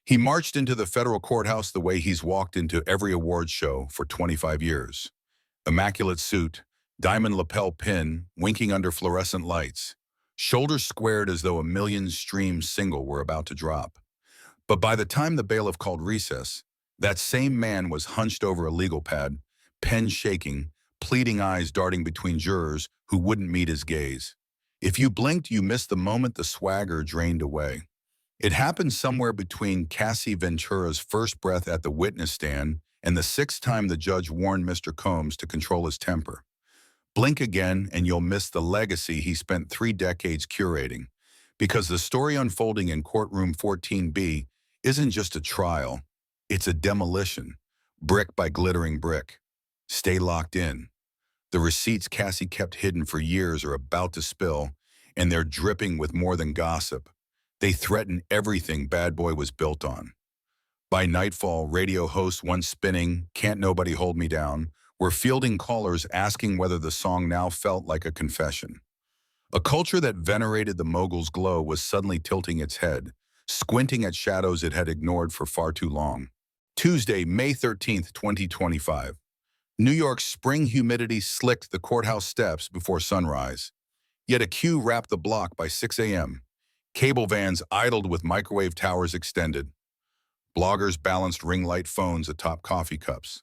He marched into the federal courthouse the way he's walked into every awards show for 25 years. Immaculate suit, diamond lapel pin, winking under fluorescent lights, shoulders squared as though a million-stream single were about to drop. But by the time the bailiff called recess, that same man was hunched over a legal pad, pen shaking, pleading eyes darting between jurors who wouldn't meet his gaze. If you blinked, you missed the moment the swagger drained away. It happened somewhere between Cassie Ventura's first breath at the witness stand and the sixth time the judge warned Mr. Combs to control his temper. Blink again and you'll miss the legacy he spent 3 decades curating. Because the story unfolding in Courtroom 14B isn't just a trial, it's a demolition, brick by glittering brick. Stay locked in. The receipts Cassie kept hidden for years are about to spill, and they're dripping with more than gossip. They threaten everything Bad Boy was built on. By nightfall, radio hosts once spinning, "Can't Nobody Hold Me Down," were fielding callers asking whether the song now felt like a confession. A culture that venerated the mogul's glow was suddenly tilting its head, squinting at shadows it had ignored for far too long. Tuesday, May 13th, 2025. New York's spring humidity slicked the courthouse steps before sunrise. Yet a queue wrapped the block by 6 a.m. Cable vans idled with microwave towers extended. Bloggers balanced ring light phones atop coffee cups.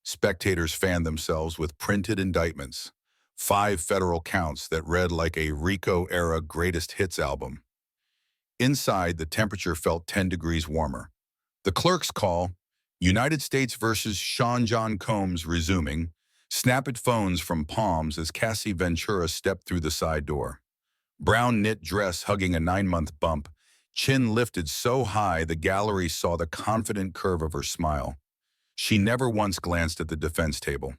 Spectators fanned themselves with printed indictments, 5 federal counts that read like a RICO-era greatest hits album. Inside, the temperature felt 10 degrees warmer. The clerk's call, United States versus Sean John Combs resuming, snapped phones from palms as Cassie Ventura stepped through the side door. Brown knit dress hugging a 9-month bump, chin lifted so high the gallery saw the confident curve of her smile. She never once glanced at the defense table.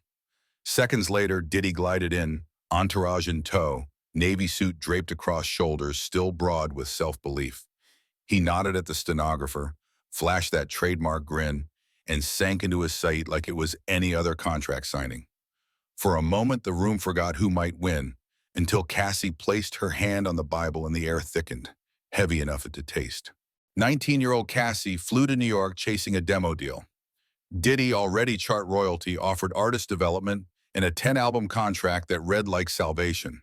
Seconds later, Diddy glided in, entourage in tow, navy suit draped across shoulders, still broad with self-belief. He nodded at the stenographer, flashed that trademark grin, and sank into his seat like it was any other contract signing. For a moment, the room forgot who might win, until Cassie placed her hand on the Bible and the air thickened, heavy enough to taste. 19-year-old Cassie flew to New York chasing a demo deal. Diddy, already chart royalty, offered artist development and a 10-album contract that read like salvation.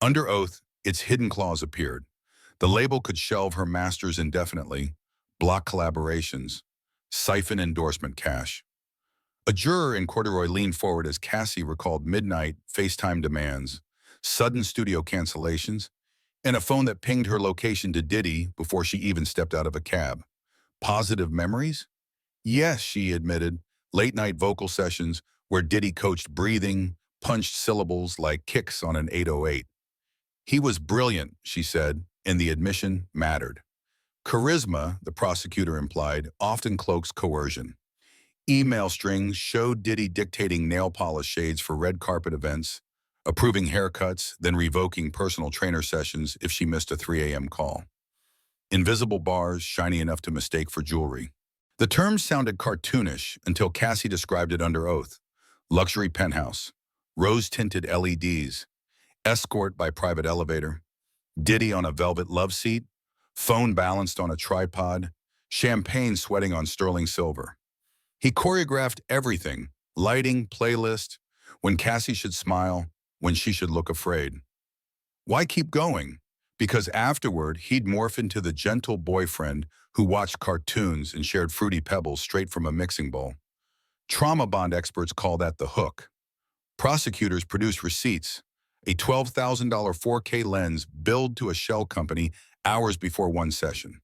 Under oath, its hidden clause appeared. The label could shelve her masters indefinitely, block collaborations, siphon endorsement cash. A juror in corduroy leaned forward as Cassie recalled midnight FaceTime demands, sudden studio cancellations, and a phone that pinged her location to Diddy before she even stepped out of a cab. Positive memories? Yes, she admitted. Late-night vocal sessions where Diddy coached breathing, punched syllables like kicks on an 808. He was brilliant, she said, and the admission mattered. Charisma, the prosecutor implied, often cloaks coercion. Email strings showed Diddy dictating nail polish shades for red carpet events, approving haircuts, then revoking personal trainer sessions if she missed a 3 a.m. call. Invisible bars, shiny enough to mistake for jewelry. The term sounded cartoonish until Cassie described it under oath. Luxury penthouse, rose-tinted LEDs, escort by private elevator, Diddy on a velvet love seat, phone balanced on a tripod, champagne sweating on sterling silver. He choreographed everything, lighting, playlist, when Cassie should smile, when she should look afraid. Why keep going? Because afterward, he'd morph into the gentle boyfriend who watched cartoons and shared fruity pebbles straight from a mixing bowl. Trauma bond experts call that the hook. Prosecutors produce receipts, a $12,000 4K lens billed to a shell company hours before one session.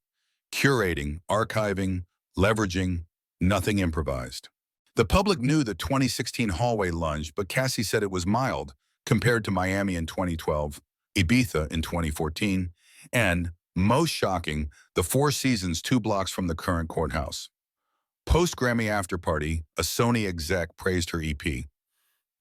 Curating, archiving, leveraging, nothing improvised. The public knew the 2016 hallway lunge, but Cassie said it was mild compared to Miami in 2012, Ibiza in 2014, and, most shocking, the Four Seasons 2 blocks from the current courthouse. Post-Grammy after-party, a Sony exec praised her EP.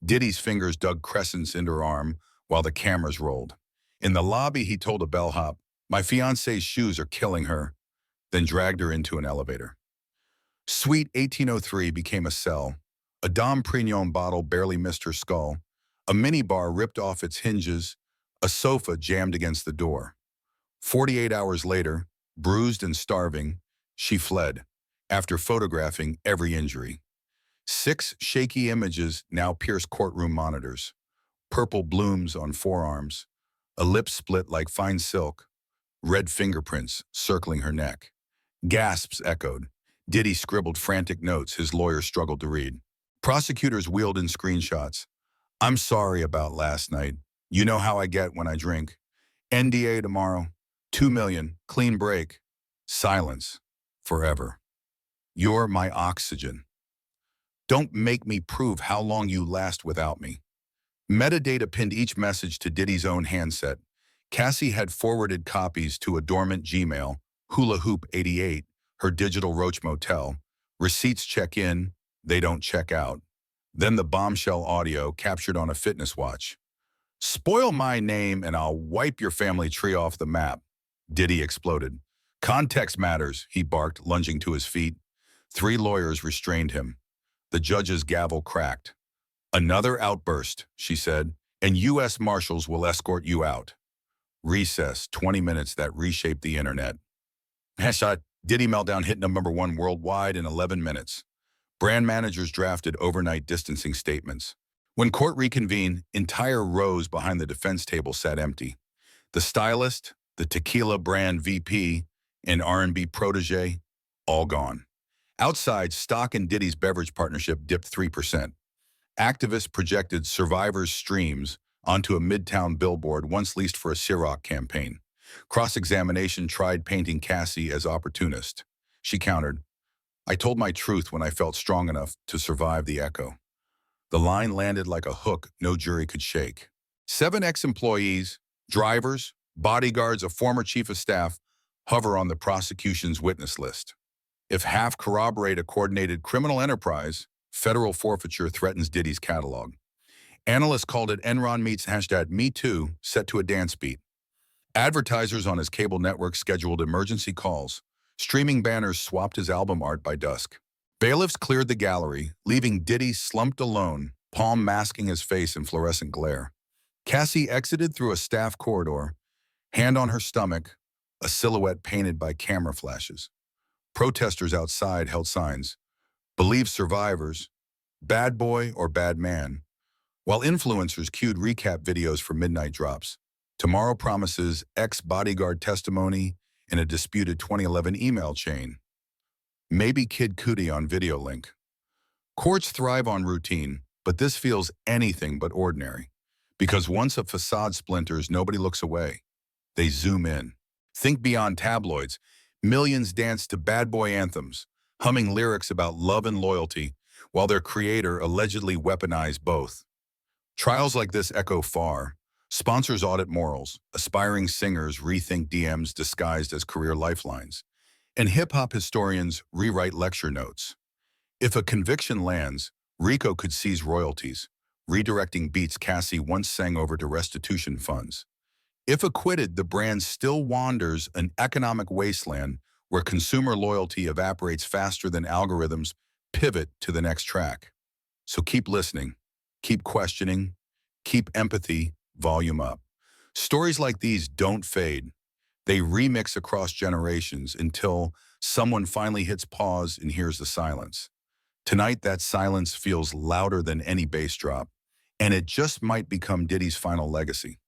Diddy's fingers dug crescents into her arm while the cameras rolled. In the lobby, he told a bellhop, "My fiancé's shoes are killing her," then dragged her into an elevator. Suite 1803 became a cell. A Dom Perignon bottle barely missed her skull. A minibar ripped off its hinges. A sofa jammed against the door. 48 hours later, bruised and starving, She fled, after photographing every injury. 6 shaky images now pierce courtroom monitors. Purple blooms on forearms, a lip split like fine silk, red fingerprints circling her neck. Gasps echoed. Diddy scribbled frantic notes his lawyer struggled to read. Prosecutors wheeled in screenshots. I'm sorry about last night. You know how I get when I drink. NDA tomorrow. 2 million. Clean break. Silence. Forever. You're my oxygen. Don't make me prove how long you last without me. Metadata pinned each message to Diddy's own handset. Cassie had forwarded copies to a dormant Gmail, Hula Hoop 88, her digital Roach Motel. Receipts check in, they don't check out. Then the bombshell audio captured on a fitness watch. Spoil my name and I'll wipe your family tree off the map. Diddy exploded. Context matters, he barked, lunging to his feet. 3 lawyers restrained him. The judge's gavel cracked. Another outburst, she said, and U.S. Marshals will escort you out. Recess, 20 minutes that reshaped the internet. Headshot, Diddy meltdown hit #1 worldwide in 11 minutes. Brand managers drafted overnight distancing statements. When court reconvened, entire rows behind the defense table sat empty. The stylist, the tequila brand VP, and R&B protege, all gone. Outside, stock in Diddy's beverage partnership dipped 3%. Activists projected survivors' streams onto a midtown billboard once leased for a Ciroc campaign. Cross-examination tried painting Cassie as opportunist. She countered, I told my truth when I felt strong enough to survive the echo. The line landed like a hook no jury could shake. 7 ex-employees, drivers, bodyguards, a former chief of staff, hover on the prosecution's witness list. If half corroborate a coordinated criminal enterprise, federal forfeiture threatens Diddy's catalog. Analysts called it Enron meets #MeToo set to a dance beat. Advertisers on his cable network scheduled emergency calls. Streaming banners swapped his album art by dusk. Bailiffs cleared the gallery, leaving Diddy slumped alone, palm masking his face in fluorescent glare. Cassie exited through a staff corridor, hand on her stomach, a silhouette painted by camera flashes. Protesters outside held signs. Believe survivors, bad boy or bad man, while influencers cued recap videos for midnight drops. Tomorrow promises ex-bodyguard testimony in a disputed 2011 email chain. Maybe Kid Cudi on video link. Courts thrive on routine, but this feels anything but ordinary. Because once a facade splinters, nobody looks away. They zoom in. Think beyond tabloids. Millions dance to bad boy anthems, humming lyrics about love and loyalty, while their creator allegedly weaponized both. Trials like this echo far. Sponsors audit morals, aspiring singers rethink DMs disguised as career lifelines, and hip-hop historians rewrite lecture notes. If a conviction lands, Rico could seize royalties, redirecting beats Cassie once sang over to restitution funds. If acquitted, the brand still wanders an economic wasteland where consumer loyalty evaporates faster than algorithms pivot to the next track. So keep listening, keep questioning, keep empathy, volume up. Stories like these don't fade. They remix across generations until someone finally hits pause and hears the silence. Tonight, that silence feels louder than any bass drop, and it just might become Diddy's final legacy.